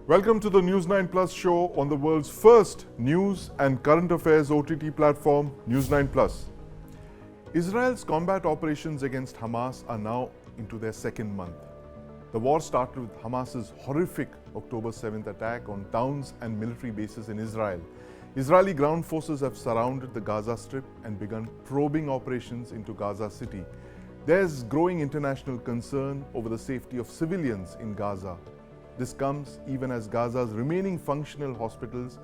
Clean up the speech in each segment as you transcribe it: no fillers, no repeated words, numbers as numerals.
Welcome to the News9 Plus Show on the world's first news and current affairs OTT platform, News9 Plus. Israel's combat operations against Hamas are now into their second month. The war started with Hamas's horrific October 7th attack on towns and military bases in Israel. Israeli ground forces have surrounded the Gaza Strip and begun probing operations into Gaza City. There's growing international concern over the safety of civilians in Gaza. This comes even as Gaza's remaining functional hospitals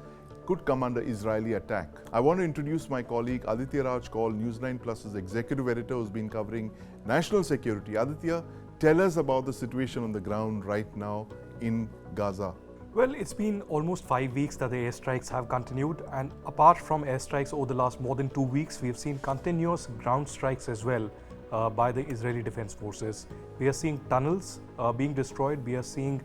could come under Israeli attack. I want to introduce my colleague Aditya Raj Kaul, News9 Plus's executive editor who's been covering national security. Aditya, tell us about the situation on the ground right now in Gaza. Well, it's been almost 5 weeks that the airstrikes have continued, and apart from airstrikes over the last more than 2 weeks, we have seen continuous ground strikes as well by the Israeli Defense Forces. We are seeing tunnels being destroyed. We are seeing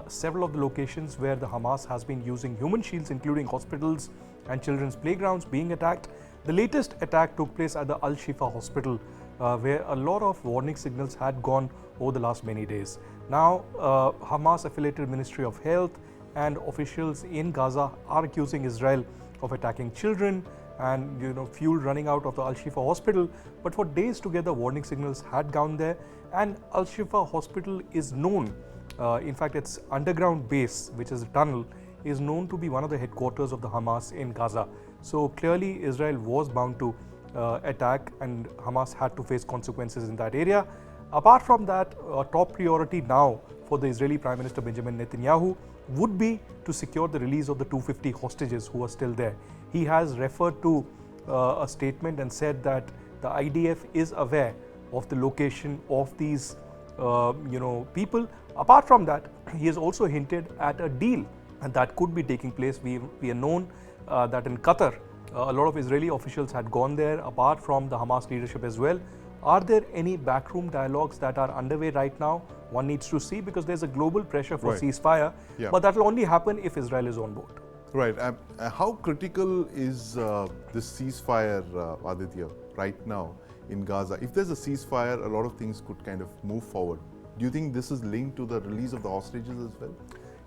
several of the locations where the Hamas has been using human shields, including hospitals and children's playgrounds, being attacked. The latest attack took place at the Al-Shifa hospital, where a lot of warning signals had gone over the last many days. Now, Hamas-affiliated Ministry of Health and officials in Gaza are accusing Israel of attacking children and fuel running out of the Al-Shifa hospital. But for days together, warning signals had gone there, and Al-Shifa hospital is known. In fact, its underground base, which is a tunnel, is known to be one of the headquarters of the Hamas in Gaza. So clearly, Israel was bound to attack, and Hamas had to face consequences in that area. Apart from that, top priority now for the Israeli Prime Minister Benjamin Netanyahu would be to secure the release of the 250 hostages who are still there. He has referred to a statement and said that the IDF is aware of the location of these people. Apart from that, he has also hinted at a deal and that could be taking place. We are known that in Qatar, a lot of Israeli officials had gone there, apart from the Hamas leadership as well. Are there any backroom dialogues that are underway right now? One needs to see, because there's a global pressure for ceasefire, but that will only happen if Israel is on board. Right. How critical is this ceasefire, Aditya, right now in Gaza? If there's a ceasefire, a lot of things could kind of move forward. Do you think this is linked to the release of the hostages as well?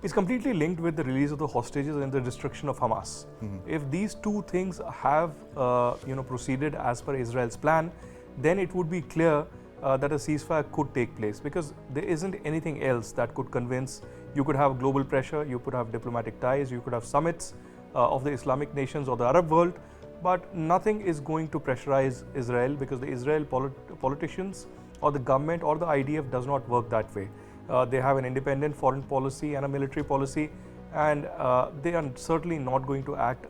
It's completely linked with the release of the hostages and the destruction of Hamas. If these two things have proceeded as per Israel's plan, then it would be clear that a ceasefire could take place, because there isn't anything else that could convince. You could have global pressure, you could have diplomatic ties, you could have summits of the Islamic nations or the Arab world, but nothing is going to pressurize Israel, because the Israel politicians or the government or the IDF does not work that way. They have an independent foreign policy and a military policy, and they are certainly not going to act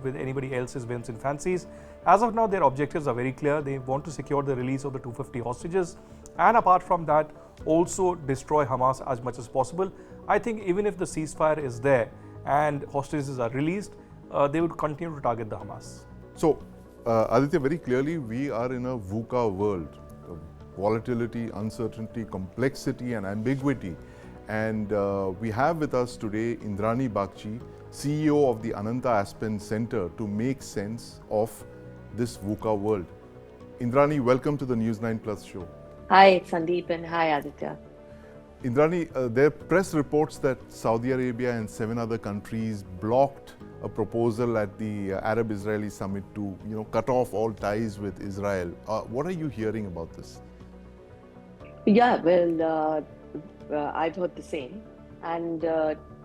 with anybody else's whims and fancies. As of now, their objectives are very clear. They want to secure the release of the 250 hostages, and apart from that, also destroy Hamas as much as possible. I think even if the ceasefire is there and hostages are released, they would continue to target the Hamas. So, Aditya, very clearly, we are in a VUCA world. Volatility, uncertainty, complexity and ambiguity. And we have with us today Indrani Bagchi, CEO of the Ananta Aspen Centre, to make sense of this VUCA world. Indrani, welcome to the News9 Plus Show. Hi Sandeep, and hi Aditya. Indrani, there are press reports that Saudi Arabia and 7 other countries blocked a proposal at the Arab-Israeli summit to cut off all ties with Israel. What are you hearing about this? Yeah, well, I've heard the same, and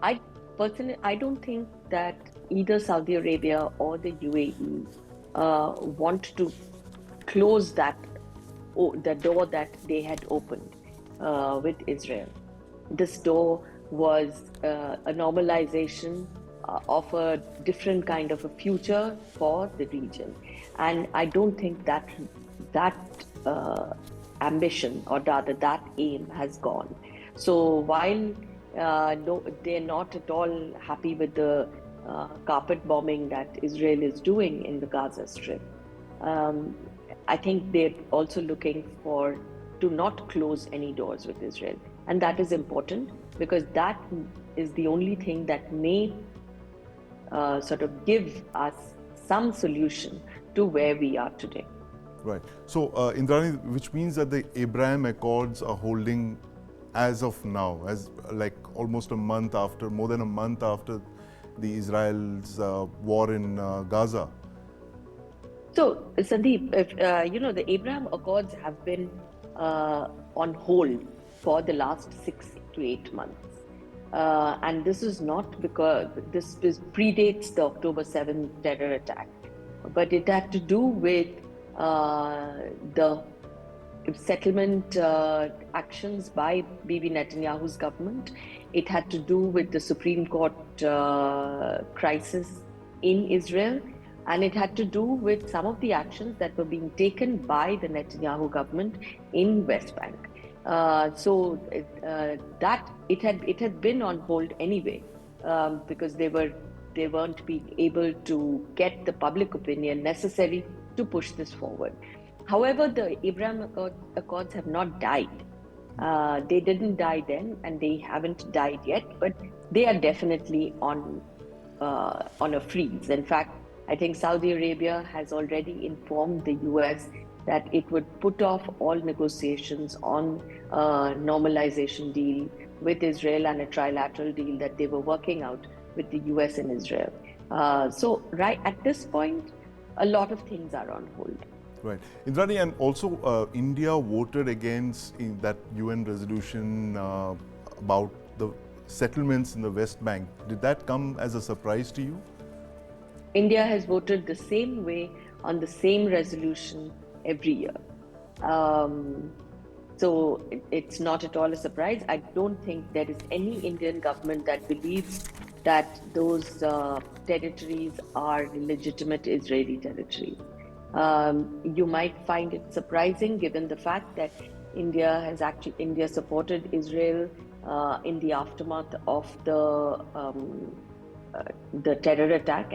I personally, I don't think that either Saudi Arabia or the UAE want to close the door that they had opened with Israel. This door was a normalization of a different kind of a future for the region, and I don't think that ambition, or rather that aim, has gone. So while no, they're not at all happy with the carpet bombing that Israel is doing in the Gaza Strip, I think they're also looking to not close any doors with Israel. And that is important, because that is the only thing that may sort of give us some solution to where we are today. Right. So, Indrani, which means that the Abraham Accords are holding as of now, as like almost more than a month after the Israel's war in Gaza. So, Sandeep, if, the Abraham Accords have been on hold for the last 6 to 8 months. And this is not because this predates the October 7th terror attack, but it had to do with the settlement actions by Bibi Netanyahu's government. It had to do with the Supreme Court crisis in Israel, and it had to do with some of the actions that were being taken by the Netanyahu government in West Bank. That it had been on hold anyway, because they weren't being able to get the public opinion necessary to push this forward. However, the Abraham Accords have not died. They didn't die then, and they haven't died yet, but they are definitely on a freeze. In fact, I think Saudi Arabia has already informed the US that it would put off all negotiations on a normalization deal with Israel and a trilateral deal that they were working out with the US and Israel. So right at this point, a lot of things are on hold. Right. Indrani, and also India voted against that UN resolution about the settlements in the West Bank. Did that come as a surprise to you? India has voted the same way on the same resolution every year. So it's not at all a surprise. I don't think there is any Indian government that believes that those territories are legitimate Israeli territories. You might find it surprising given the fact that India supported Israel in the aftermath of the terror attack,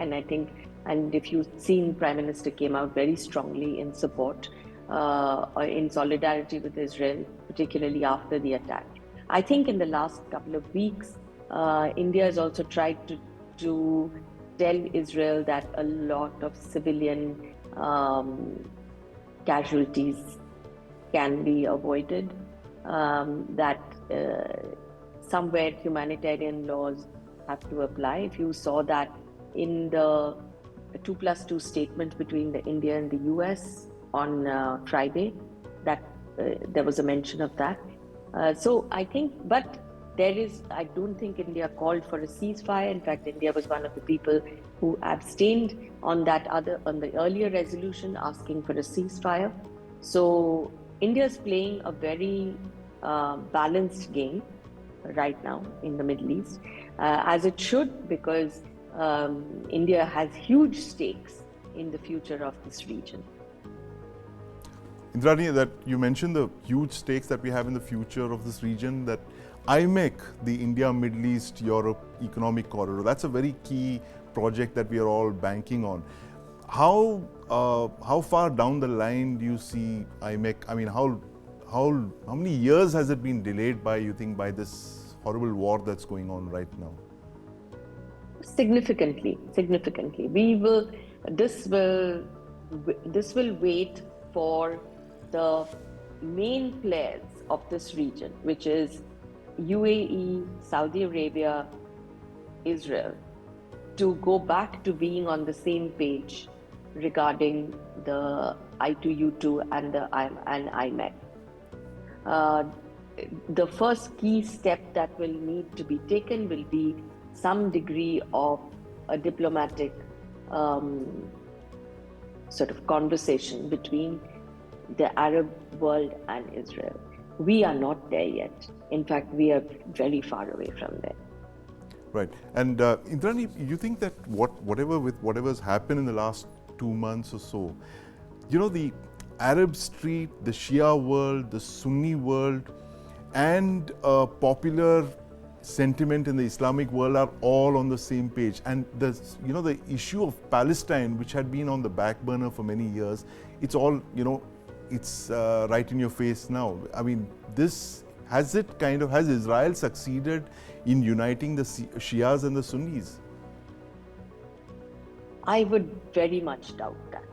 and if you've seen, Prime Minister came out very strongly in support, in solidarity with Israel, particularly after the attack. I think in the last couple of weeks, India has also tried to tell Israel that a lot of civilian casualties can be avoided, that somewhere humanitarian laws have to apply. If you saw that in the 2+2 statement between the India and the US on Friday, that there was a mention of that. So I think, but I don't think India called for a ceasefire. In fact, India was one of the people who abstained on the earlier resolution asking for a ceasefire. So India is playing a very balanced game right now in the Middle East, as it should, because India has huge stakes in the future of this region. Indrani, that you mentioned the huge stakes that we have in the future of this region, that IMEC, the India, Middle East, Europe Economic Corridor, that's a very key project that we are all banking on. How far down the line do you see IMEC? I mean, how many years has it been delayed by, you think, by this horrible war that's going on right now? Significantly. This will wait for the main players of this region, which is UAE, Saudi Arabia, Israel, to go back to being on the same page regarding the I2U2 and IMEC. The first key step that will need to be taken will be some degree of a diplomatic sort of conversation between the Arab world and Israel. We are not there yet. In fact, we are very far away from there. Right. And Indrani, you think that whatever's happened in the last 2 months or so, you know, the Arab street, the Shia world, the Sunni world, and popular sentiment in the Islamic world are all on the same page. And the issue of Palestine, which had been on the back burner for many years, it's all, it's right in your face now. I mean, has Israel succeeded in uniting the Shias and the Sunnis? I would very much doubt that.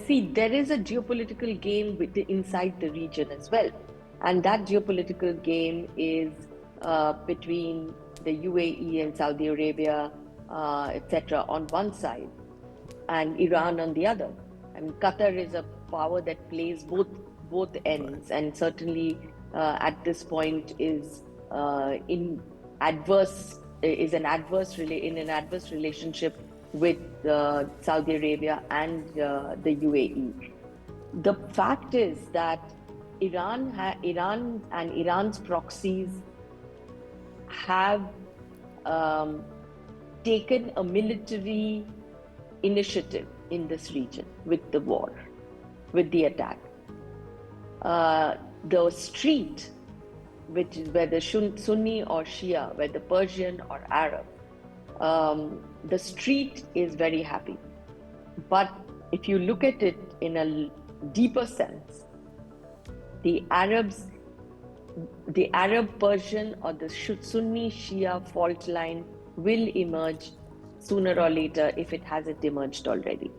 See, there is a geopolitical game inside the region as well. And that geopolitical game is between the UAE and Saudi Arabia, etc., on one side, and Iran on the other. I mean, Qatar is a power that plays both ends, and certainly at this point is in an adverse relationship with Saudi Arabia and the UAE. The fact is that Iran and Iran's proxies have taken a military initiative in this region with the war, with the attack. The street, which is whether Sunni or Shia, whether Persian or Arab, the street is very happy. But if you look at it in a deeper sense, the Arab Persian or the Sunni Shia fault line will emerge sooner or later if it hasn't emerged already.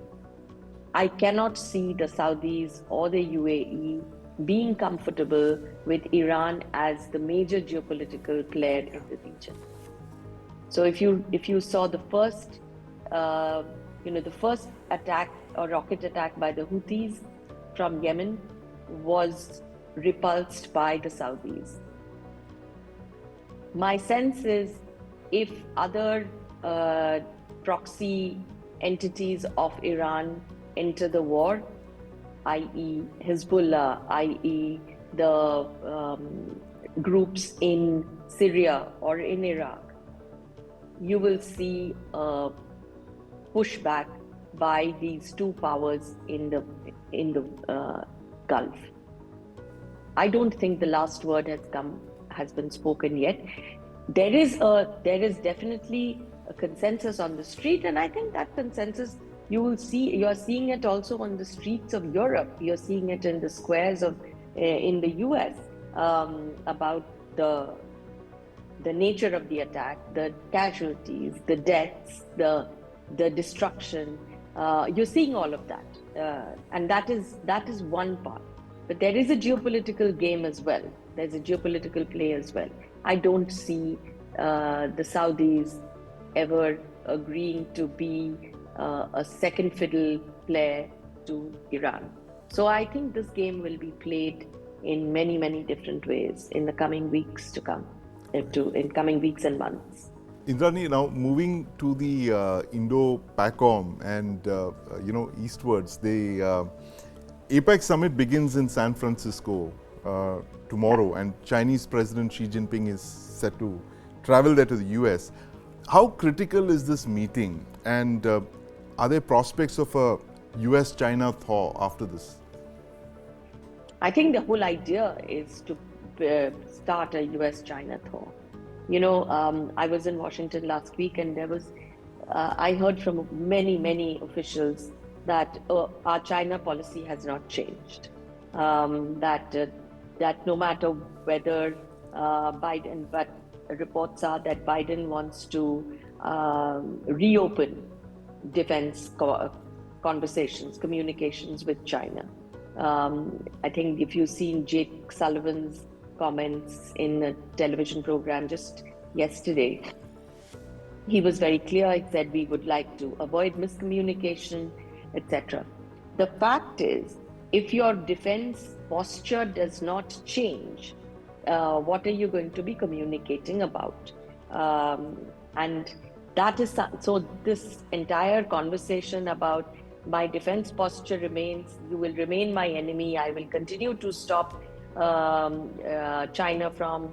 I cannot see the Saudis or the UAE being comfortable with Iran as the major geopolitical player in the region. So if you saw the first attack or rocket attack by the Houthis from Yemen was repulsed by the Saudis. My sense is if other proxy entities of Iran enter the war, i.e. Hezbollah, i.e. the groups in Syria or in Iraq, you will see a pushback by these two powers in the Gulf. I don't think the last word has been spoken yet. There is definitely a consensus on the street, and I think that consensus you are seeing it also on the streets of Europe. You're seeing it in the squares in the US about the nature of the attack, the casualties, the deaths, the destruction. You're seeing all of that, and that is one part. But there is a geopolitical game as well. There's a geopolitical play as well. I don't see the Saudis ever agreeing to be a second fiddle player to Iran. So I think this game will be played in many, many different ways in the coming weeks to come, in coming weeks and months. Indrani, now moving to the Indo-PACOM and eastwards, the APEC summit begins in San Francisco tomorrow, and Chinese President Xi Jinping is set to travel there to the US. How critical is this meeting, and are there prospects of a US-China thaw after this? I think the whole idea is to start a US-China thaw. I was in Washington last week, and I heard from many officials that our China policy has not changed. That no matter whether Biden, but reports are that Biden wants to reopen defense conversations, communications with China. I think if you've seen Jake Sullivan's comments in a television program just yesterday, he was very clear. He said we would like to avoid miscommunication, etc. The fact is, if your defense posture does not change, what are you going to be communicating about? And that is so. This entire conversation about my defense posture remains. You will remain my enemy. I will continue to stop China from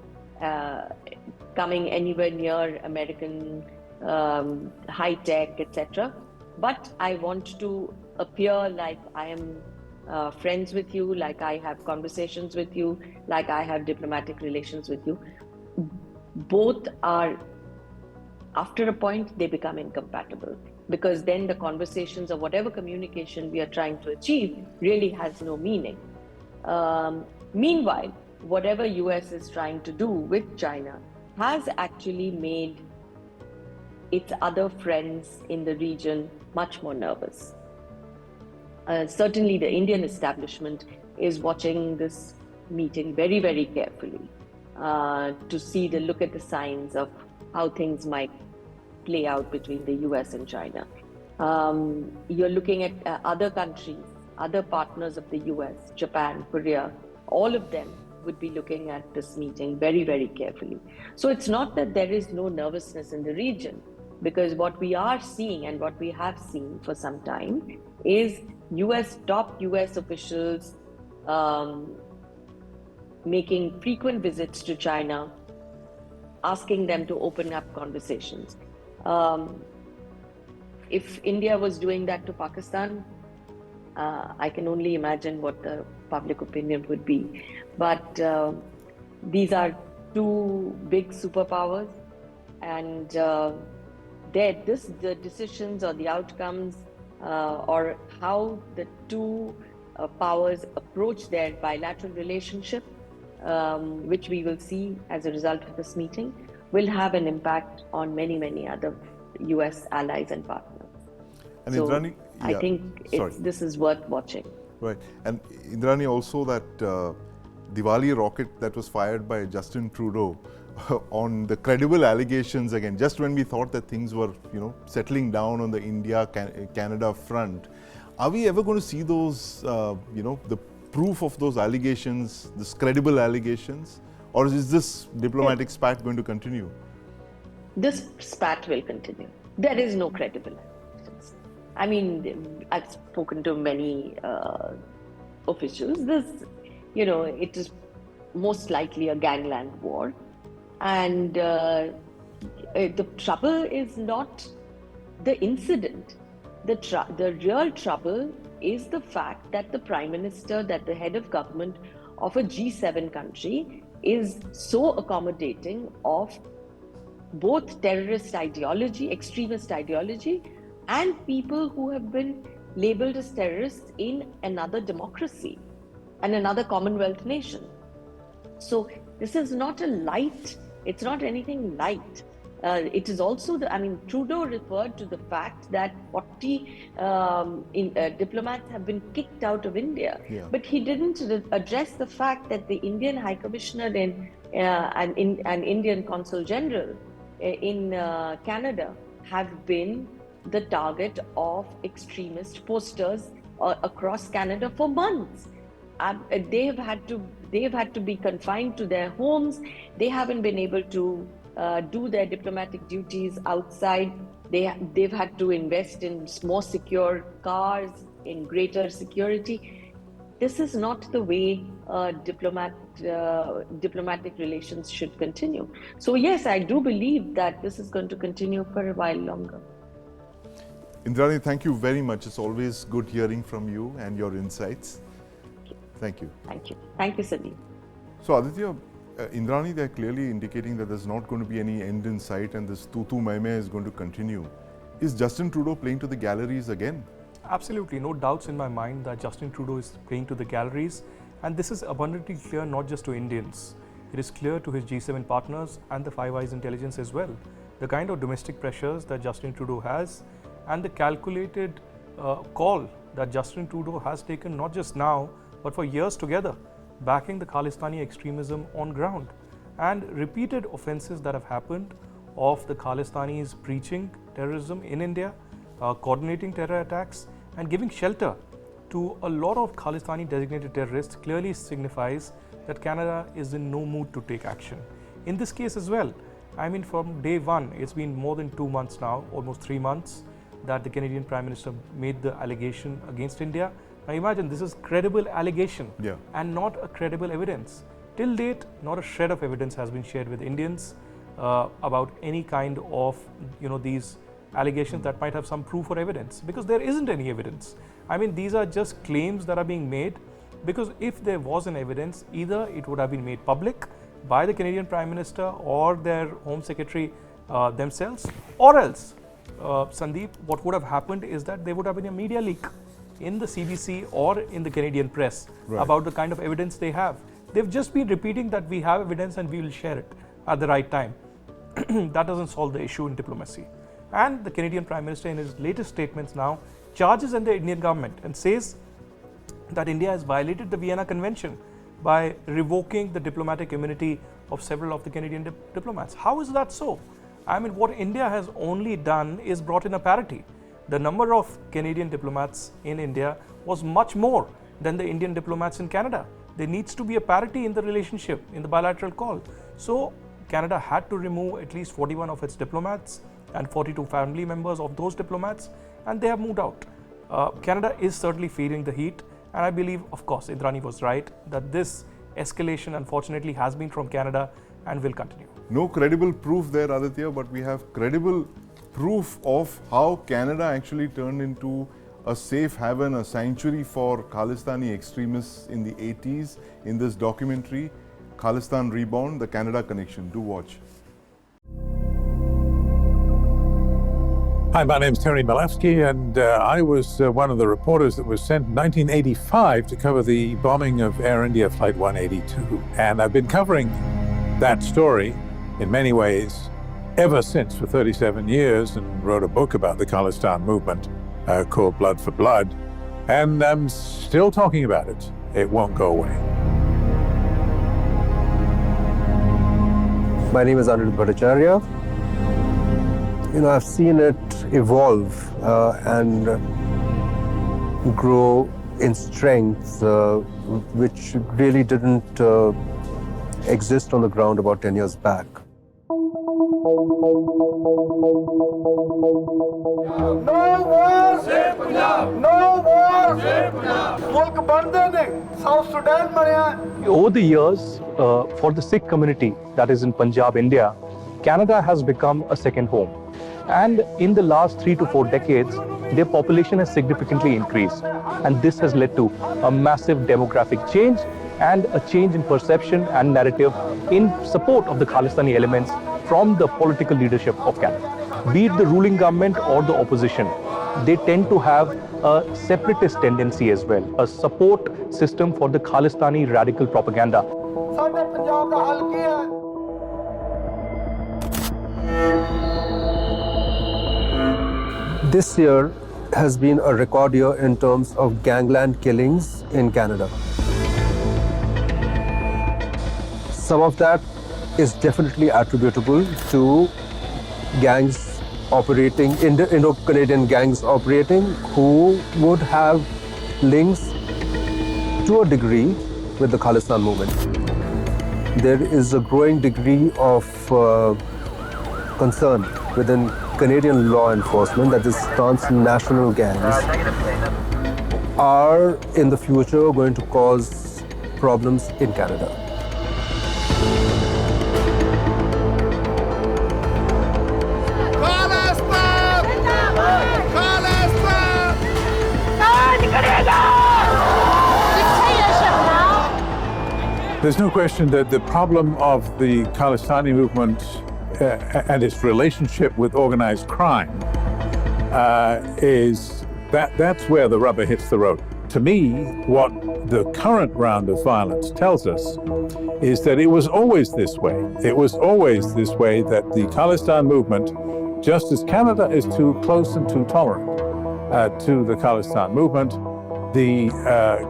coming anywhere near American high tech, etc. But I want to appear like I am friends with you, like I have conversations with you, like I have diplomatic relations with you. Both are, after a point, they become incompatible, because then the conversations or whatever communication we are trying to achieve really has no meaning. Meanwhile, whatever US is trying to do with China has actually made its other friends in the region much more nervous. Certainly the Indian establishment is watching this meeting very, very carefully to look at the signs of how things might play out between the US and China. You're looking at other countries, other partners of the US, Japan, Korea, all of them would be looking at this meeting very, very carefully. So it's not that there is no nervousness in the region, because what we are seeing and what we have seen for some time is top US officials making frequent visits to China, asking them to open up conversations. If India was doing that to Pakistan, I can only imagine what the public opinion would be. But these are two big superpowers, and the decisions or the outcomes or how the two powers approach their bilateral relationship, which we will see as a result of this meeting, will have an impact on many, many other US allies and partners. And so Indrani, I think this is worth watching. Right. And Indrani, also that Diwali rocket that was fired by Justin Trudeau on the credible allegations again, just when we thought that things were, settling down on the India-Canada front. Are we ever going to see those, the proof of those allegations, these credible allegations? Or is this diplomatic spat going to continue? This spat will continue. There is no credible allegations. I mean, I've spoken to many officials. It is most likely a gangland war. And the trouble is not the incident. The real trouble is the fact that the Prime Minister, that the head of government of a G7 country is so accommodating of both terrorist ideology, extremist ideology, and people who have been labeled as terrorists in another democracy and another Commonwealth nation. So this is not it's not anything light. It is also Trudeau referred to the fact that 40 diplomats have been kicked out of India, but he didn't address the fact that the Indian High Commissioner and Indian Consul General in Canada have been the target of extremist posters across Canada for months. They've had to be confined to their homes. They haven't been able to do their diplomatic duties outside. They've had to invest in more secure cars, in greater security. This is not the way diplomatic relations should continue. So yes, I do believe that this is going to continue for a while longer. Indrani, thank you very much. It's always good hearing from you and your insights. Thank you. Thank you. Thank you, Sandeep. So Aditya, Indrani, they're clearly indicating that there's not going to be any end in sight and this tutu maime is going to continue. Is Justin Trudeau playing to the galleries again? Absolutely, no doubts in my mind that Justin Trudeau is playing to the galleries, and this is abundantly clear not just to Indians. It is clear to his G7 partners and the Five Eyes intelligence as well. The kind of domestic pressures that Justin Trudeau has and the calculated call that Justin Trudeau has taken not just now but for years together, backing the Khalistani extremism on ground, and repeated offences that have happened of the Khalistanis preaching terrorism in India, coordinating terror attacks and giving shelter to a lot of Khalistani designated terrorists clearly signifies that Canada is in no mood to take action. In this case as well, from day one, it's been more than 2 months now, almost 3 months, that the Canadian Prime Minister made the allegation against India. Now imagine, this is credible allegation and not a credible evidence. Till date, not a shred of evidence has been shared with Indians about any kind of these allegations that might have some proof or evidence, because there isn't any evidence. These are just claims that are being made, because if there was an evidence, either it would have been made public by the Canadian Prime Minister or their Home Secretary themselves, or else, Sandeep, what would have happened is that there would have been a media leak in the CBC or in the Canadian press about the kind of evidence they have. They've just been repeating that we have evidence and we will share it at the right time. That doesn't solve the issue in diplomacy. And the Canadian Prime Minister, in his latest statements now, charges in the Indian government and says that India has violated the Vienna Convention by revoking the diplomatic immunity of several of the Canadian diplomats. How is that so? I mean, what India has only done is brought in a parity. The number of Canadian diplomats in India was much more than the Indian diplomats in Canada. There needs to be a parity in the relationship, in the bilateral call. So Canada had to remove at least 41 of its diplomats and 42 family members of those diplomats, and they have moved out. Canada is certainly feeling the heat, and I believe, of course, Indrani was right, that this escalation unfortunately has been from Canada and will continue. No credible proof there, Aditya, but we have credible proof of how Canada actually turned into a safe haven, a sanctuary for Khalistani extremists in the 80s in this documentary, Khalistan Reborn, The Canada Connection. Do watch. Hi, my name's Terry Malewski, and I was one of the reporters that was sent in 1985 to cover the bombing of Air India Flight 182. And I've been covering that story in many ways ever since for 37 years, and wrote a book about the Khalistan movement called Blood for Blood. And I'm still talking about it. It won't go away. My name is Ananta Bhattacharya. I've seen it evolve and grow in strength, which really didn't exist on the ground about 10 years back. No war! No war! Mulk bande ne, South Sudan baniya. Over the years, for the Sikh community that is in Punjab, India, Canada has become a second home. And in the last 3 to 4 decades, their population has significantly increased. And this has led to a massive demographic change and a change in perception and narrative in support of the Khalistani elements from the political leadership of Canada. Be it the ruling government or the opposition, they tend to have a separatist tendency as well, a support system for the Khalistani radical propaganda. ਸਾਡੇ ਪੰਜਾਬ ਦਾ ਹੱਲ ਕੀ ਹੈ? This year has been a record year in terms of gangland killings in Canada. Some of that is definitely attributable to gangs operating, Indo-Canadian gangs operating, who would have links to a degree with the Khalistan movement. There is a growing degree of concern within Canadian law enforcement that these transnational gangs are in the future going to cause problems in Canada. There's no question that the problem of the Khalistani movement and its relationship with organized crime is that's where the rubber hits the road. To me, what the current round of violence tells us is that it was always this way. It was always this way that the Khalistan movement, just as Canada is too close and too tolerant to the Khalistan movement, the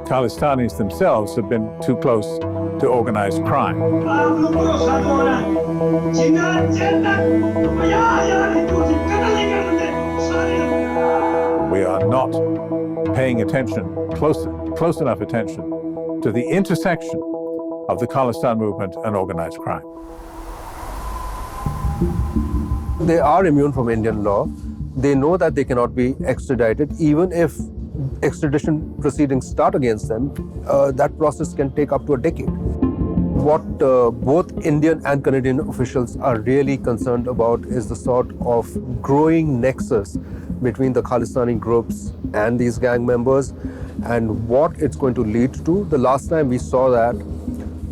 Khalistanis themselves have been too close to organized crime. We are not paying attention, close enough attention, to the intersection of the Khalistan movement and organized crime. They are immune from Indian law. They know that they cannot be extradited. Even if extradition proceedings start against them, that process can take up to a decade. What both Indian and Canadian officials are really concerned about is the sort of growing nexus between the Khalistani groups and these gang members, and what it's going to lead to. The last time we saw that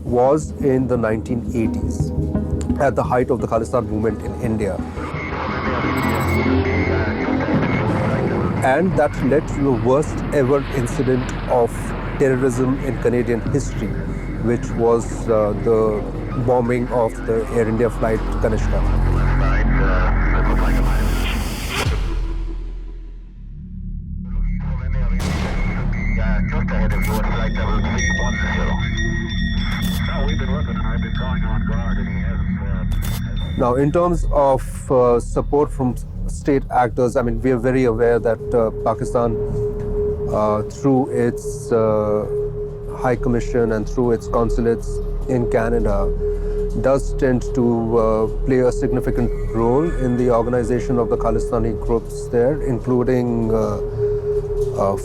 was in the 1980s, at the height of the Khalistan movement in India. And that led to the worst ever incident of terrorism in Canadian history, which was the bombing of the Air India flight Kanishka. Now, in terms of support from state actors, I mean, we are very aware that Pakistan, through its High Commission and through its consulates in Canada, does tend to play a significant role in the organization of the Khalistani groups there, including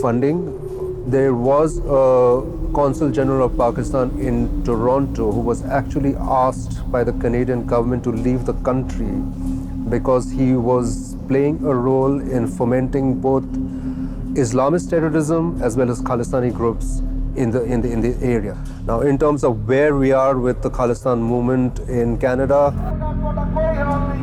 funding. There was a Consul General of Pakistan in Toronto who was actually asked by the Canadian government to leave the country because he was playing a role in fomenting both Islamist terrorism as well as Khalistani groups in the area. Now, in terms of where we are with the Khalistan movement in Canada,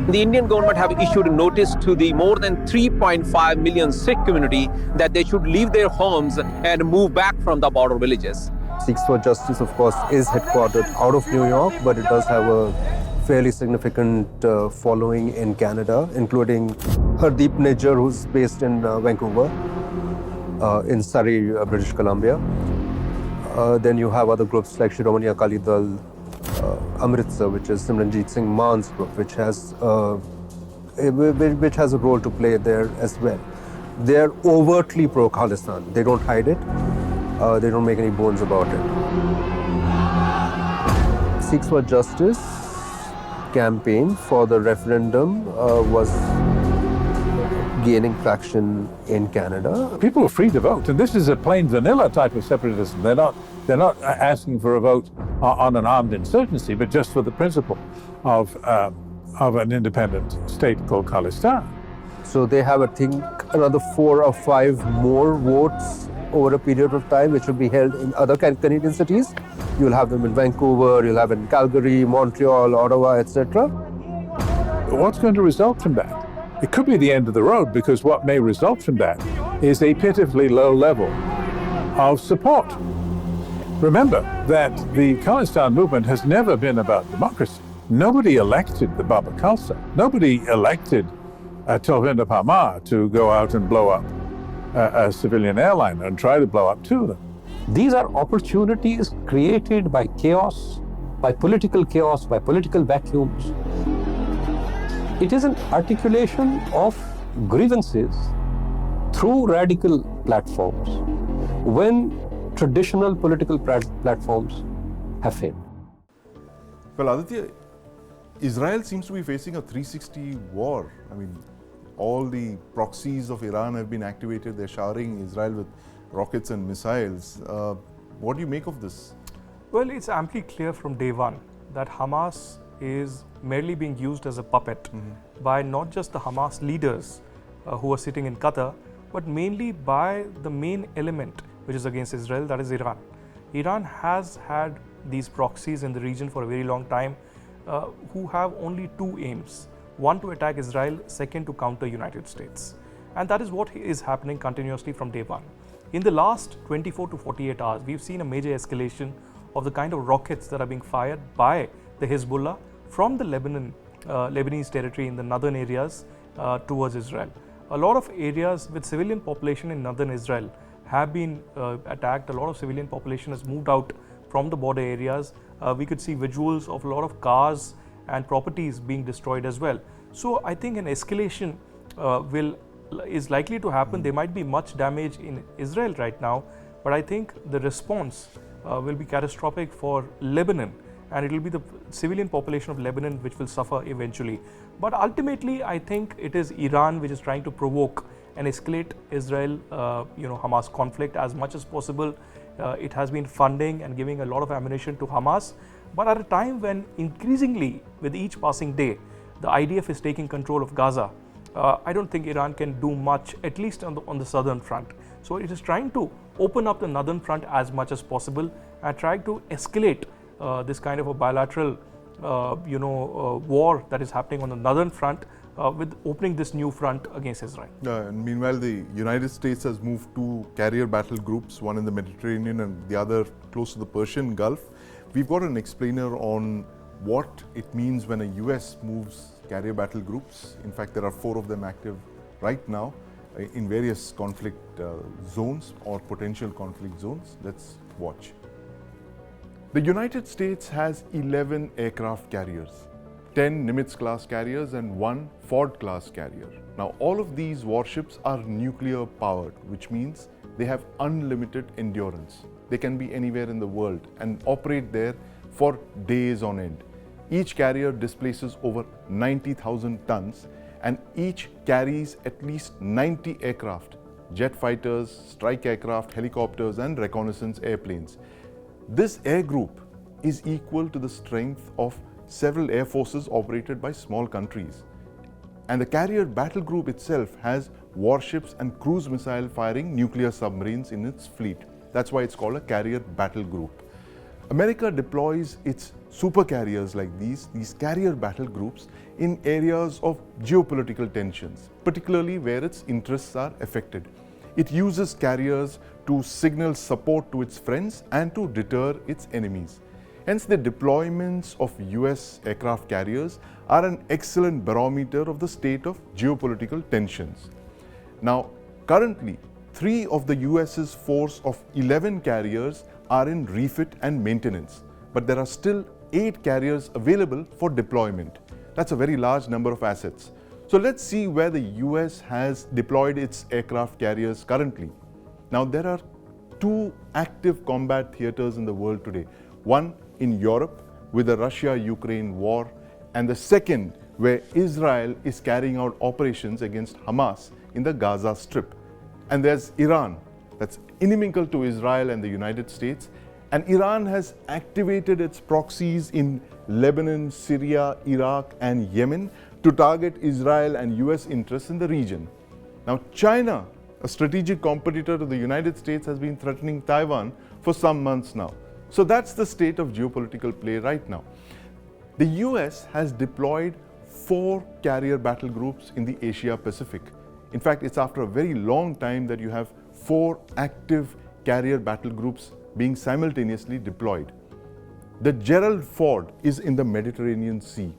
the Indian government have issued a notice to the more than 3.5 million Sikh community that they should leave their homes and move back from the border villages. Sikhs for Justice, of course, is headquartered out of New York, but it does have a fairly significant following in Canada, including Hardeep Nijjar, who's based in Vancouver, in Surrey, British Columbia. Then you have other groups like Shiromani Akali Dal, Amritsar, which is Simranjeet Singh Man's group, which has a role to play there as well. They're overtly pro-Khalistan. They don't hide it. They don't make any bones about it. Sikhs for Justice campaign for the referendum was gaining traction in Canada. People are free to vote, and this is a plain vanilla type of separatism. They're not asking for a vote on an armed insurgency, but just for the principle of an independent state called Khalistan. So they have, I think, another 4 or 5 more votes over a period of time, which will be held in other Canadian cities. You'll have them in Vancouver, you'll have it in Calgary, Montreal, Ottawa, etc. What's going to result from that? It could be the end of the road, because what may result from that is a pitifully low level of support. Remember that the Khalistan movement has never been about democracy. Nobody elected the Baba Khalsa. Nobody elected Talvinder Parmar to go out and blow up a civilian airliner and try to blow up 2 of them. These are opportunities created by chaos, by political vacuums. It is an articulation of grievances through radical platforms when traditional political platforms have failed. Well, Aditya, Israel seems to be facing a 360 war. I mean, all the proxies of Iran have been activated. They're showering Israel with rockets and missiles. What do you make of this? Well, it's amply clear from day one that Hamas is merely being used as a puppet by not just the Hamas leaders who are sitting in Qatar, but mainly by the main element which is against Israel, that is Iran. Iran has had these proxies in the region for a very long time who have only 2 aims. One, to attack Israel, second, to counter United States. And that is what is happening continuously from day one. In the last 24 to 48 hours, we've seen a major escalation of the kind of rockets that are being fired by the Hezbollah from the Lebanese territory in the northern areas towards Israel. A lot of areas with civilian population in northern Israel have been attacked. A lot of civilian population has moved out from the border areas. We could see visuals of a lot of cars and properties being destroyed as well. So I think an escalation is likely to happen. There might be much damage in Israel right now, but I think the response will be catastrophic for Lebanon, and it will be the civilian population of Lebanon which will suffer eventually. But ultimately, I think it is Iran which is trying to provoke and escalate Israel-Hamas conflict as much as possible. It has been funding and giving a lot of ammunition to Hamas, but at a time when increasingly, with each passing day, the IDF is taking control of Gaza, I don't think Iran can do much, at least on the southern front. So it is trying to open up the northern front as much as possible and try to escalate this kind of a bilateral war that is happening on the northern front with opening this new front against Israel. And meanwhile, the United States has moved 2 carrier battle groups, one in the Mediterranean and the other close to the Persian Gulf. We've got an explainer on what it means when a US moves carrier battle groups. In fact, there are 4 of them active right now in various conflict zones or potential conflict zones. Let's watch. The United States has 11 aircraft carriers. 10 Nimitz-class carriers and 1 Ford-class carrier. Now, all of these warships are nuclear-powered, which means they have unlimited endurance. They can be anywhere in the world and operate there for days on end. Each carrier displaces over 90,000 tons, and each carries at least 90 aircraft, jet fighters, strike aircraft, helicopters, and reconnaissance airplanes. This air group is equal to the strength of several air forces operated by small countries. And the carrier battle group itself has warships and cruise missile firing nuclear submarines in its fleet. That's why it's called a carrier battle group. America deploys its super carriers like these carrier battle groups, in areas of geopolitical tensions, particularly where its interests are affected. It uses carriers to signal support to its friends and to deter its enemies. Hence, the deployments of US aircraft carriers are an excellent barometer of the state of geopolitical tensions. Now, currently, 3 of the US's force of 11 carriers are in refit and maintenance, but there are still 8 carriers available for deployment. That's a very large number of assets. So let's see where the US has deployed its aircraft carriers currently. Now, there are 2 active combat theaters in the world today. One in Europe with the Russia-Ukraine war, and the second where Israel is carrying out operations against Hamas in the Gaza Strip. And there's Iran, that's inimical to Israel and the United States. And Iran has activated its proxies in Lebanon, Syria, Iraq, and Yemen to target Israel and US interests in the region. Now, China, a strategic competitor to the United States, has been threatening Taiwan for some months now. So that's the state of geopolitical play right now. The US has deployed 4 carrier battle groups in the Asia Pacific. In fact, it's after a very long time that you have 4 active carrier battle groups being simultaneously deployed. The Gerald Ford is in the Mediterranean Sea.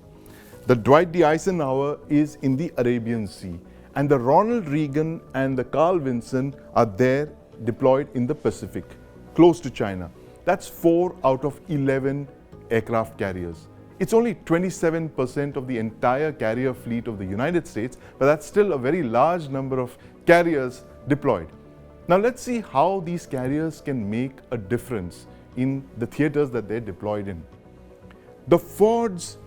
The Dwight D. Eisenhower is in the Arabian Sea. And the Ronald Reagan and the Carl Vinson are there deployed in the Pacific, close to China. That's 4 out of 11 aircraft carriers. It's only 27% of the entire carrier fleet of the United States, but that's still a very large number of carriers deployed. Now let's see how these carriers can make a difference in the theaters that they're deployed in. The Ford's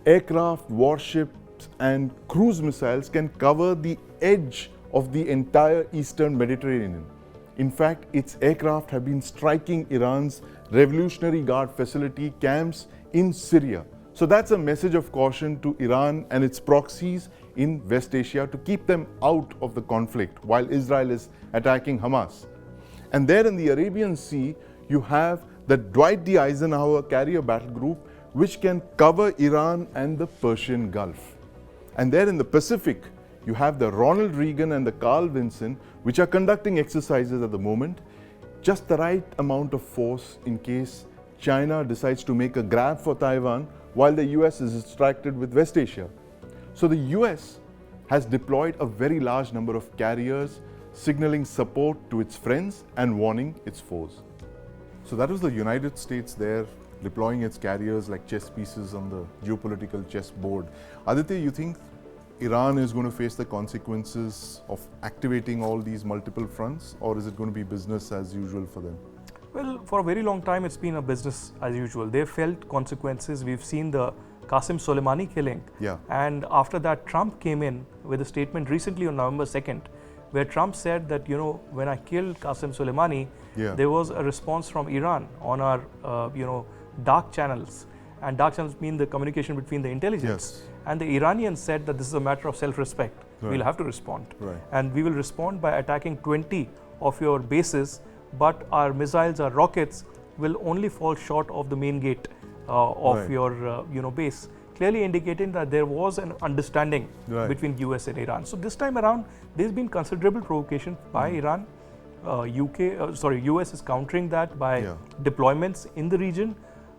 aircraft, warships, and cruise missiles can cover the edge of the entire Eastern Mediterranean. In fact, its aircraft have been striking Iran's Revolutionary Guard facility camps in Syria. So that's a message of caution to Iran and its proxies in West Asia to keep them out of the conflict while Israel is attacking Hamas. And there in the Arabian Sea, you have the Dwight D. Eisenhower carrier battle group, which can cover Iran and the Persian Gulf. And there in the Pacific, you have the Ronald Reagan and the Carl Vinson, which are conducting exercises at the moment, just the right amount of force in case China decides to make a grab for Taiwan while the US is distracted with West Asia. So the US has deployed a very large number of carriers, signaling support to its friends and warning its foes. So that was the United States there deploying its carriers like chess pieces on the geopolitical chessboard. Aditya, you think Iran is going to face the consequences of activating all these multiple fronts, or is it going to be business as usual for them? Well, for a very long time, it's been a business as usual. They've felt consequences. We've seen the Qasem Soleimani killing. Yeah. And after that, Trump came in with a statement recently on November 2nd, where Trump said that, when I killed Qasem Soleimani, there was a response from Iran on our, dark channels. And dark channels mean the communication between the intelligence. Yes. And the Iranians said that this is a matter of self-respect. Right. We'll have to respond. Right. And we will respond by attacking 20 of your bases, but our missiles, our rockets will only fall short of the main gate of Right. your base, clearly indicating that there was an understanding Right. between US and Iran. So this time around, there's been considerable provocation by Iran. US is countering that by deployments in the region.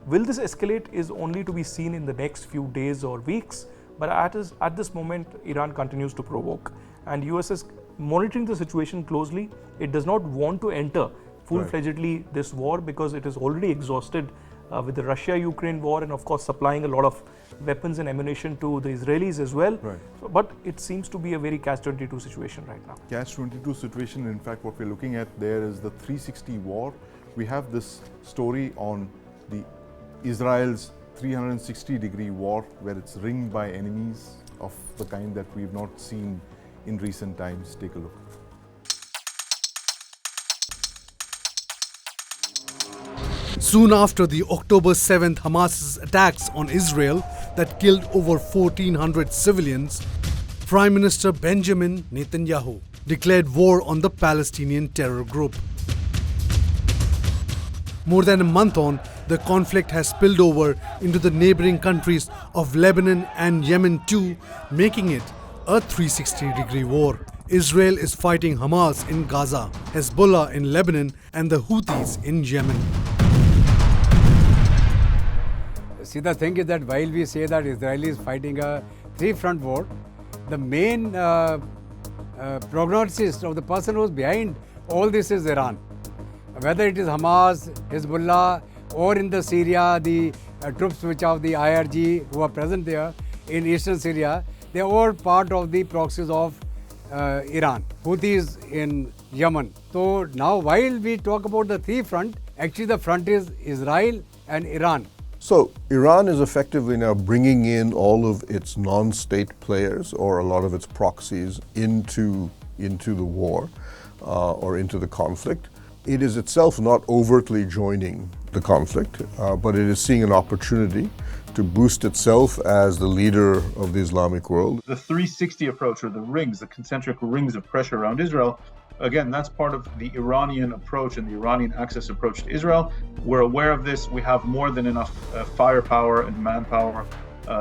Will this escalate is only to be seen in the next few days or weeks, but at this moment, Iran continues to provoke. And US is monitoring the situation closely. It does not want to enter full-fledgedly this war because it is already exhausted with the Russia-Ukraine war, and of course supplying a lot of weapons and ammunition to the Israelis as well. Right. So, but it seems to be a very catch-22 situation right now. Catch-22 situation. In fact, what we're looking at there is the 360 war. We have this story on the Israel's 360-degree war, where it's ringed by enemies of the kind that we've not seen in recent times. Take a look. Soon after the October 7th Hamas's attacks on Israel that killed over 1,400 civilians, Prime Minister Benjamin Netanyahu declared war on the Palestinian terror group. More than a month on, the conflict has spilled over into the neighboring countries of Lebanon and Yemen too, making it a 360-degree war. Israel is fighting Hamas in Gaza, Hezbollah in Lebanon, and the Houthis in Yemen. See, the thing is that while we say that Israel is fighting a three-front war, the main prognosis of the person who's behind all this is Iran. Whether it is Hamas, Hezbollah, or in the Syria, the troops which are the IRG who are present there in eastern Syria, they are all part of the proxies of Iran. Houthis in Yemen. So now while we talk about the three front, actually the front is Israel and Iran. So Iran is effectively now bringing in all of its non-state players or a lot of its proxies into the war or into the conflict. It is itself not overtly joining the conflict, but it is seeing an opportunity to boost itself as the leader of the Islamic world. The 360 approach, or the rings, the concentric rings of pressure around Israel, again, that's part of the Iranian approach and the Iranian access approach to Israel. We're aware of this. We have more than enough firepower and manpower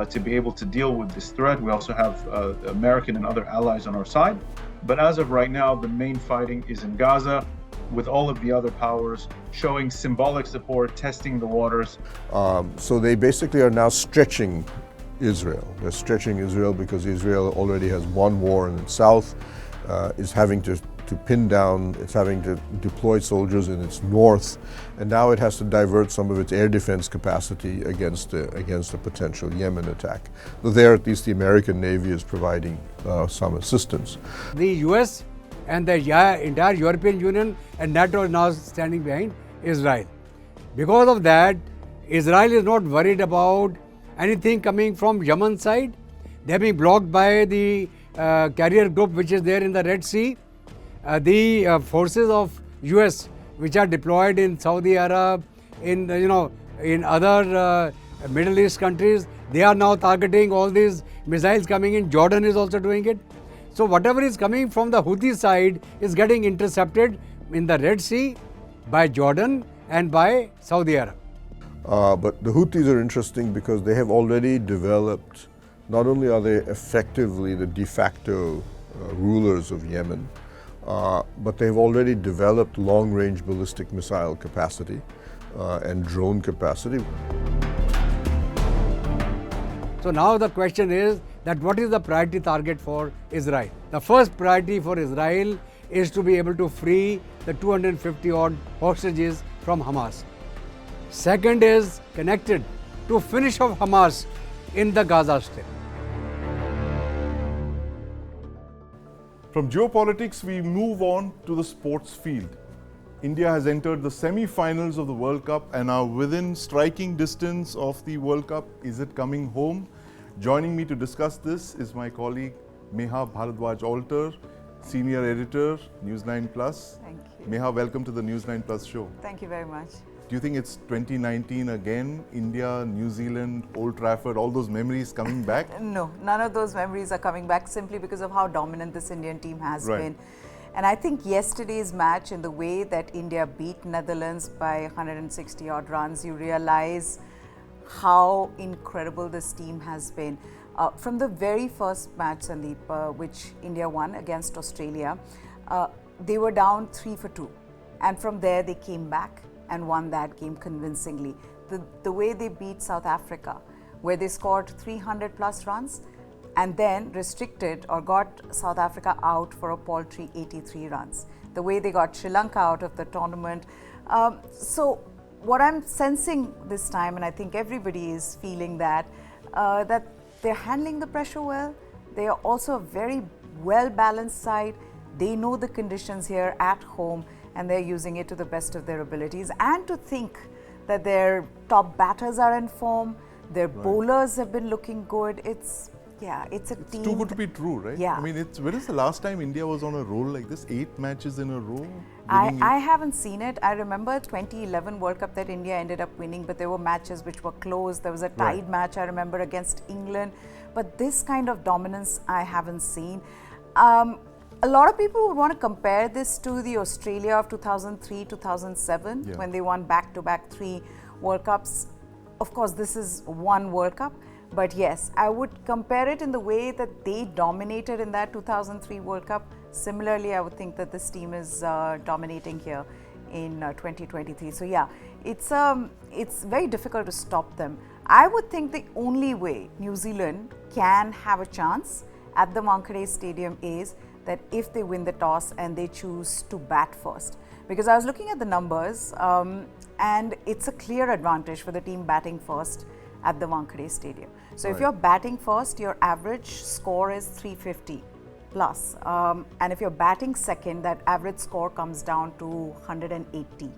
to be able to deal with this threat. We also have American and other allies on our side. But as of right now, the main fighting is in Gaza, with all of the other powers showing symbolic support, testing the waters. So they basically are now stretching Israel. They're stretching Israel because Israel already has one war in its south, is having to pin down, it's having to deploy soldiers in its north, and now it has to divert some of its air defense capacity against a potential Yemen attack. So there, at least the American Navy is providing some assistance. The US and the entire European Union and NATO is now standing behind Israel. Because of that, Israel is not worried about anything coming from Yemen side. They are being blocked by the carrier group which is there in the Red Sea. The forces of US which are deployed in Saudi Arabia, in other Middle East countries, they are now targeting all these missiles coming in. Jordan is also doing it. So whatever is coming from the Houthi side is getting intercepted in the Red Sea by Jordan and by Saudi Arabia. But the Houthis are interesting because they have already developed, not only are they effectively the de facto rulers of Yemen, but they've already developed long-range ballistic missile capacity and drone capacity. So now the question is that what is the priority target for Israel? The first priority for Israel is to be able to free the 250 odd hostages from Hamas. Second is connected to finish off Hamas in the Gaza Strip. From geopolitics, we move on to the sports field. India has entered the semi-finals of the World Cup and are within striking distance of the World Cup. Is it coming home? Joining me to discuss this is my colleague Meha Bharadwaj-Alter, Senior Editor, News9 Plus. Thank you. Meha, welcome to the News9 Plus show. Thank you very much. Do you think it's 2019 again? India, New Zealand, Old Trafford, all those memories coming back? No, none of those memories are coming back simply because of how dominant this Indian team has been. And I think yesterday's match and the way that India beat Netherlands by 160 odd runs, you realize how incredible this team has been. From the very first match, Sandeep, which India won against Australia, they were down 3-2. And from there they came back and won that game convincingly. The way they beat South Africa, where they scored 300 plus runs and then restricted or got South Africa out for a paltry 83 runs. The way they got Sri Lanka out of the tournament. So what I'm sensing this time, and I think everybody is feeling that, that they're handling the pressure well. They are also a very well-balanced side. They know the conditions here at home, and they're using it to the best of their abilities. And to think that their top batters are in form, their bowlers have been looking good. It's team. Too good to be true, right? Yeah. I mean, when is the last time India was on a roll like this? 8 matches in a row? I haven't seen it. I remember 2011 World Cup that India ended up winning, but there were matches which were close. There was a tied match, I remember, against England. But this kind of dominance, I haven't seen. A lot of people would want to compare this to the Australia of 2003, 2007, when they won back-to-back 3 World Cups. Of course, this is one World Cup. But yes, I would compare it in the way that they dominated in that 2003 World Cup. Similarly, I would think that this team is dominating here in 2023. So yeah, it's very difficult to stop them. I would think the only way New Zealand can have a chance at the Wankhede Stadium is that if they win the toss and they choose to bat first. Because I was looking at the numbers and it's a clear advantage for the team batting first at the Wankhede Stadium. So if you're batting first, your average score is 350 plus. And if you're batting second, that average score comes down to 180.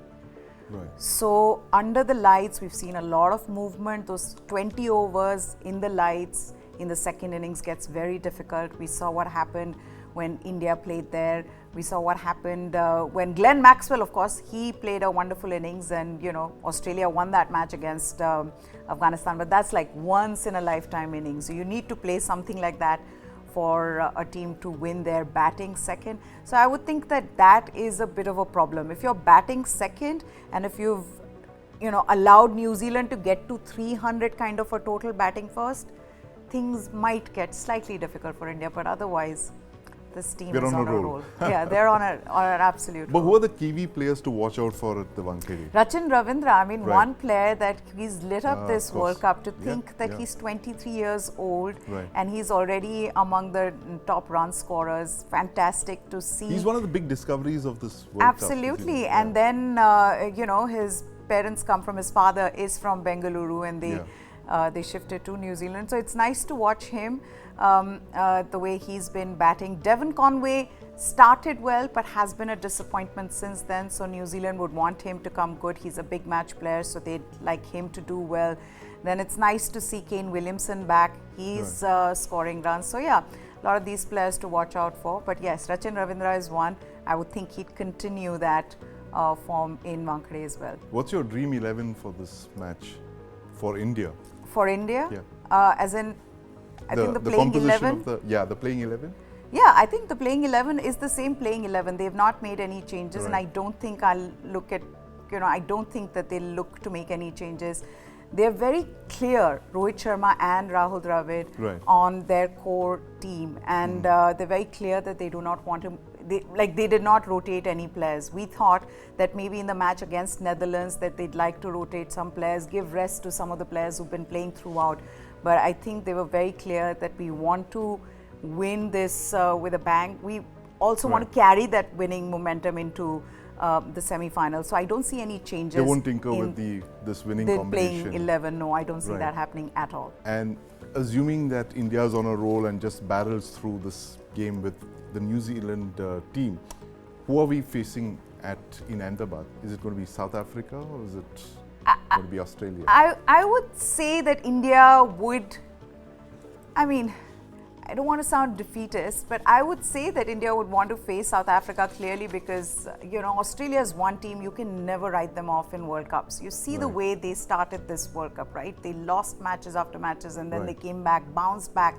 Right. So under the lights, we've seen a lot of movement. Those 20 overs in the lights in the second innings gets very difficult. We saw what happened when India played there. We saw what happened when Glenn Maxwell, of course, he played a wonderful innings, and Australia won that match against Afghanistan. But that's like once in a lifetime innings. So you need to play something like that for a team to win their batting second. So I would think that that is a bit of a problem. If you're batting second, and if you've allowed New Zealand to get to 300 kind of a total batting first, things might get slightly difficult for India. But otherwise, this team is on a roll. Yeah, they're on an absolute But roll. who are the Kiwi players to watch out for at the Wankhede? Rachin Ravindra, I mean, one player that he's lit up this World Cup. To think that he's 23 years old and he's already among the top run scorers. Fantastic to see. He's one of the big discoveries of this World Absolutely. Cup. And then, his parents come from, his father is from Bengaluru, and they shifted to New Zealand. So it's nice to watch him. The way he's been batting. Devon Conway started well but has been a disappointment since then, so New Zealand would want him to come good. He's a big match player, so they'd like him to do well. Then it's nice to see Kane Williamson back. He's scoring runs. So yeah, a lot of these players to watch out for. But yes, Rachin Ravindra is one. I would think he'd continue that form in Wankhede as well. What's your dream 11 for this match for India? For India? Yeah. As in, I think the playing composition 11. Of the playing 11? Yeah, I think the playing 11 is the same playing 11. They've not made any changes, and I don't think I'll look at, I don't think that they'll look to make any changes. They're very clear, Rohit Sharma and Rahul Dravid, on their core team, and they're very clear that they do not want to. They did not rotate any players. We thought that maybe in the match against Netherlands that they'd like to rotate some players, give rest to some of the players who've been playing throughout. But I think they were very clear that we want to win this with a bang. We also want to carry that winning momentum into the semi-final. So I don't see any changes. They won't tinker with this winning combination. Playing 11, no, I don't see that happening at all. And assuming that India's on a roll and just barrels through this game with the New Zealand team, who are we facing in Ahmedabad? Is it going to be South Africa or is it going to be Australia? I would say that India would, I mean, I don't want to sound defeatist, but I would say that India would want to face South Africa clearly because, Australia is one team, you can never write them off in World Cups. You see the way they started this World Cup, right? They lost matches after matches and then they came back, bounced back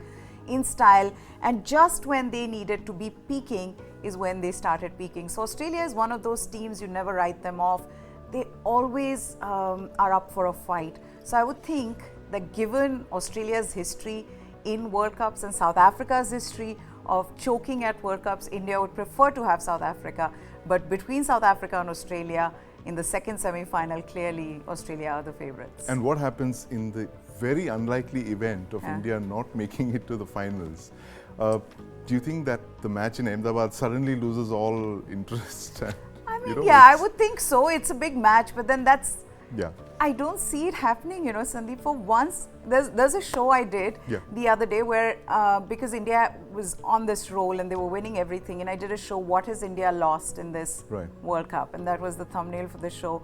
in style, and just when they needed to be peaking is when they started peaking. So Australia is one of those teams, you never write them off. They always are up for a fight. So I would think that given Australia's history in World Cups and South Africa's history of choking at World Cups, India would prefer to have South Africa. But between South Africa and Australia, in the second semi-final, clearly Australia are the favourites. And what happens in the very unlikely event of India not making it to the finals? Do you think that the match in Ahmedabad suddenly loses all interest? I mean, I would think so. It's a big match, but then that's, Yeah. I don't see it happening, you know, Sandeep. For once, there's a show I did the other day where, because India was on this roll and they were winning everything, and I did a show, what has India lost in this World Cup? And that was the thumbnail for the show.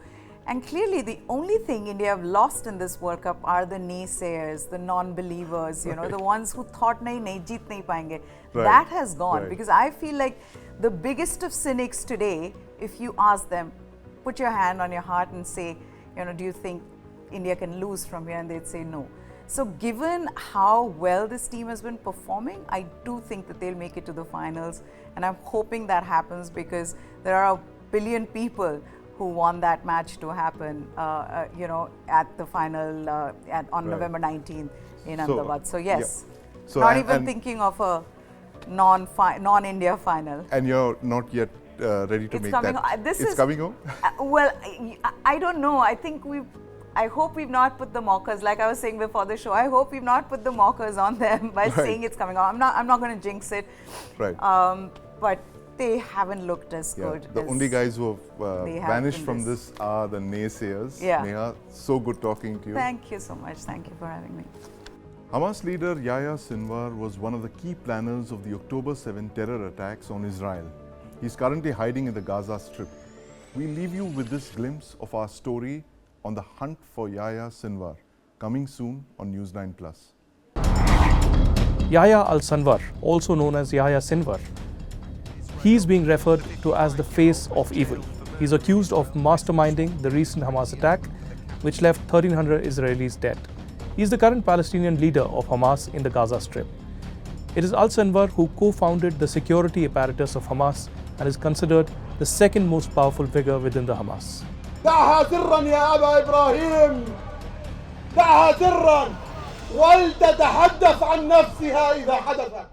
And clearly the only thing India have lost in this World Cup are the naysayers, the non-believers, you know, the ones who thought nahi jeet nahi payenge. That has gone, because I feel like the biggest of cynics today, if you ask them, put your hand on your heart and say, you know, do you think India can lose from here? And they'd say no. So given how well this team has been performing, I do think that they'll make it to the finals. And I'm hoping that happens, because there are a billion people who want that match to happen, you know, at the final on November 19th in Ahmedabad. So yes, so not even thinking of a non-India final. And you're not yet ready to make that. It's coming home? Well, I don't know. I hope we've not put the mockers, like I was saying before the show, I hope we've not put the mockers on them by saying it's coming on. I'm not going to jinx it. Right. But they haven't looked as good. The only guys who have vanished from this are the naysayers. Neha, so good talking to you. Thank you so much. Thank you for having me. Hamas leader Yaya Sinwar was one of the key planners of the October 7 terror attacks on Israel. He's currently hiding in the Gaza Strip. We leave you with this glimpse of our story on the hunt for Yaya Sinwar, coming soon on News9 Plus. Yaya al-Sinwar, also known as Yaya Sinwar, he is being referred to as the face of evil. He's accused of masterminding the recent Hamas attack, which left 1,300 Israelis dead. He's the current Palestinian leader of Hamas in the Gaza Strip. It is al-Sinwar who co-founded the security apparatus of Hamas and is considered the second most powerful figure within the Hamas. دعها سرا يا أبا إبراهيم، دعها سرا ولتتحدث عن نفسها إذا حدثت.